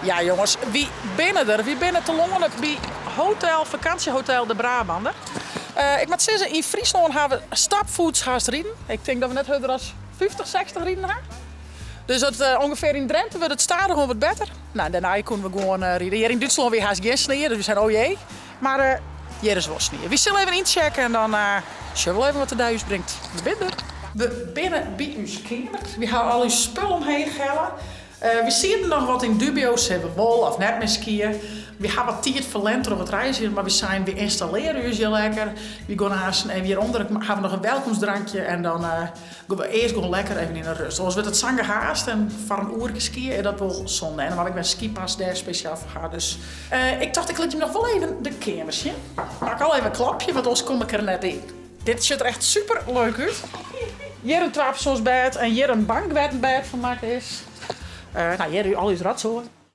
Ja jongens, wie binnen er? Wie binnen te longen bij vakantiehotel de Brabander. Ik moet zeggen, in Friesland hebben we stapvoets haast rijden. Ik denk dat we net er als 50, 60 rijden hebben. Dus het, ongeveer in Drenthe wordt het stadig gewoon wat beter. Nou, daarna kunnen we gewoon rijden. Hier in Duitsland weer haast geen sneeuw, dus we zijn oh jee. Maar hier is wel sneeuw. We zullen even inchecken en dan zullen we even wat de duis brengt. We binnen bij ons kamer. We hebben al uw spul omheen gellen. We zien nog wat in dubio's hebben, wol of net misschien. We hebben wat tijd verlent of wat reizen, maar we installeren ons heel lekker. We gaan naast en hieronder hebben we nog een welkomstdrankje en dan gaan we eerst lekker even in de rust. Als we het zangen haast en voor een uur skiën, is dat wel zonde. En dan heb ik mijn skipas daar speciaal voor gehad. Dus ik dacht, ik laat je nog wel even de kamer zien. Maak al even een klapje, want anders kom ik er net in. Dit ziet er echt super leuk uit. Hier een 2-persoonsbed en hier een bankbed van maakt is. Nou, hier al is rotzooi.